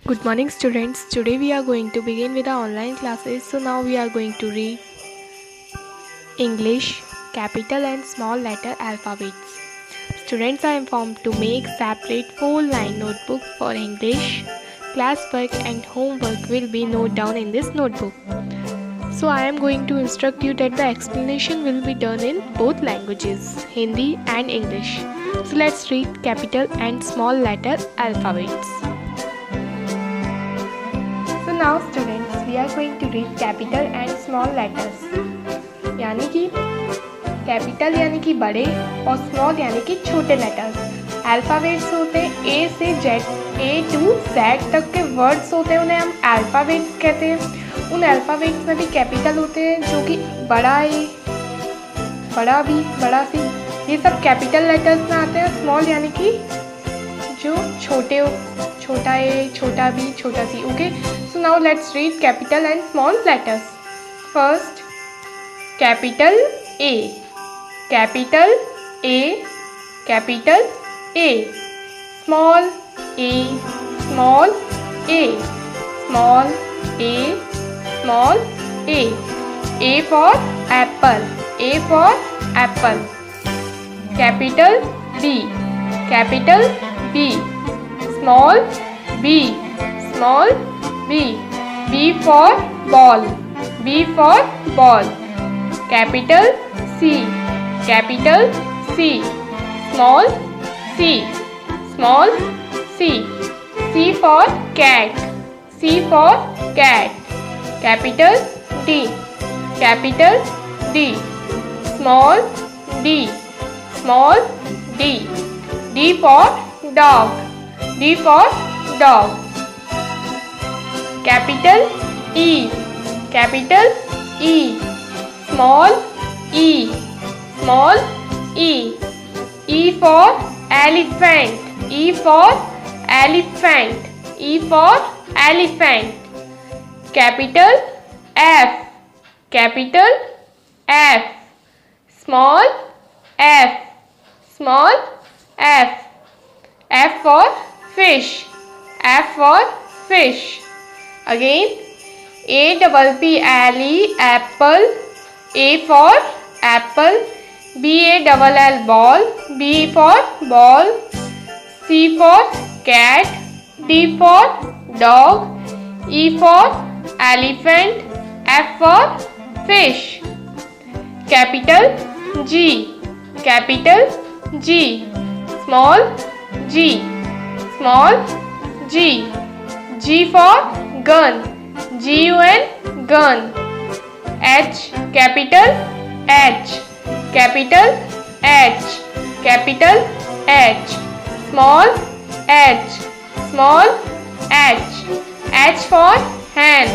Good morning, students. Today we are going to begin with our online classes. So now we are going to read English, capital and small letter alphabets. Students are informed to make separate 4-line notebook for English. Classwork and homework will be noted down in this notebook. So I am going to instruct you that the explanation will be done in both languages, Hindi and English. So let's read capital and small letter alphabets. So now students, we are going to read capital and small letters. यानी कि capital यानी कि बड़े और small यानी कि छोटे letters. Alphabets होते हैं ए से जेड, ए टू जेड तक के वर्ड्स होते हैं, उन्हें हम अल्फ़ाबेट्स कहते हैं। उन अल्फ़ाबेट्स में भी कैपिटल होते हैं जो कि बड़ा ए, बड़ा बी, बड़ा सी, ये सब कैपिटल लेटर्स में आते हैं। स्मॉल यानी कि जो छोटे हो, छोटा ए, छोटा बी, छोटा C. Okay, so now let's read capital and small letters. First capital A, capital A, capital A, small A, small A, small A, small A. A for apple, A for apple. Capital B, capital B, small B, small B. B for ball, B for ball. Capital C, capital C, small C, small C. C for cat, C for cat. Capital D, capital D, small D, small D. D for dog, D for dog. Capital E, capital E, small E, small E. E for elephant, E for elephant, E for elephant. Capital F, capital F, small f, small f. F for fish, F for fish. Again, APPLE, apple. A for apple. BALL, ball. B for ball. C for cat. D for dog. E for elephant. F for fish. Capital G, capital G, small g, small g. G for gun, GUN, gun. H, capital H, capital H, capital H. Small h, small h. H for hand,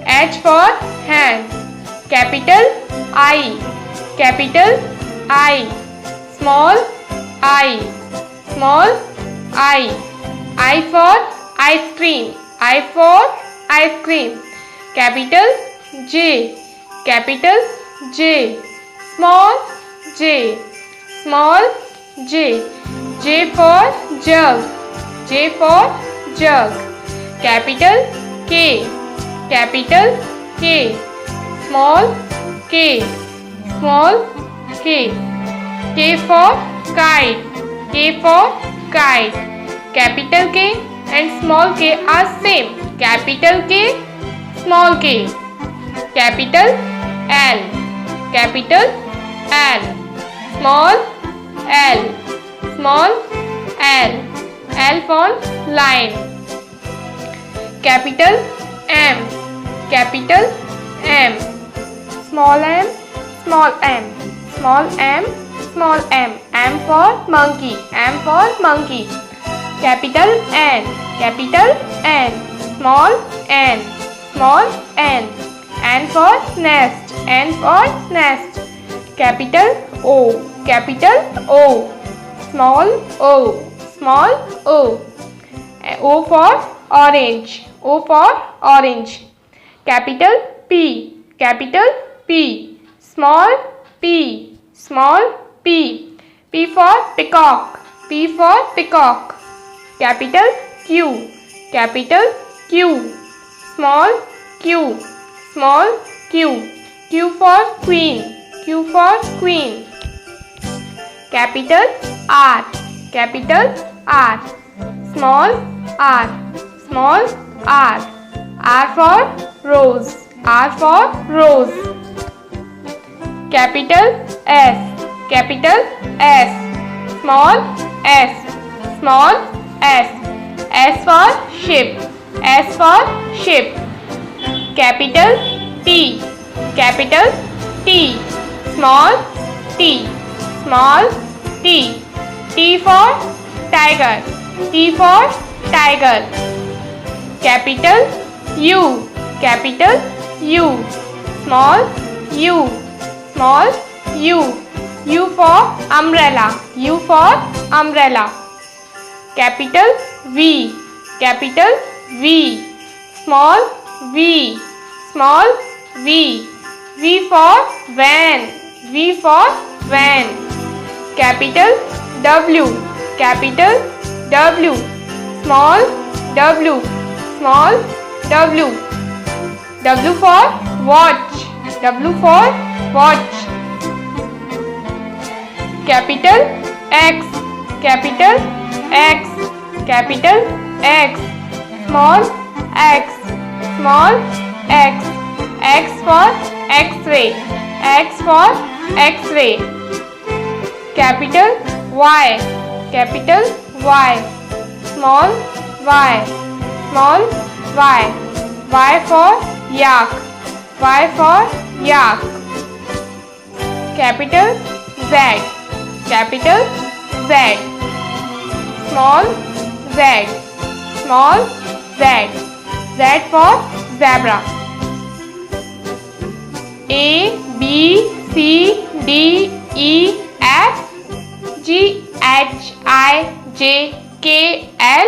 H for hand. Capital I, capital I. Small I, small I. I for ice cream, I for ice cream. Capital J, capital J. Small j, small j. J for jug, J for jug. Capital K, capital K. Small k, small k. K for kite, K for kite. Capital K and small k are same. Capital K, small k. Capital L, capital L. Small l, small l. L for lion. Capital M, capital M. Small m, small m, small m, small m. M for monkey, M for monkey. Capital N, capital N. Small n, small n. N for nest, N for nest. Capital O, capital O. Small o, small o. O for orange, O for orange. Capital P, capital P. Small p, small p. P for peacock, P for peacock. Capital Q, capital Q, small q, small q. Q for queen, Q for queen. Capital R, capital R, small r, small r. R for rose, R for rose. Capital S, capital S, small s, small s. S for ship, S for ship. Capital T, capital T, small t, small t. T for tiger, T for tiger. Capital U, capital U, small u, small u. U for umbrella, U for umbrella. Capital V, capital V, small v, small v. V for van, V for van. Capital W, capital W, small w, small w. W for watch, W for watch. Capital X, capital X, capital X, small x, small x. X for X-ray, X for X-ray. Capital Y, capital Y, small y, small y. Y for yak, Y for yak. Capital Z, capital Z, small z, small z. Z for zebra. A, B, C, D, E, F, G, H, I, J, K, L,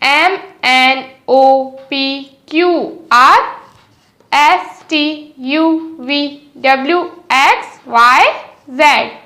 M, N, O, P, Q, R, S, T, U, V, W, X, Y, Z.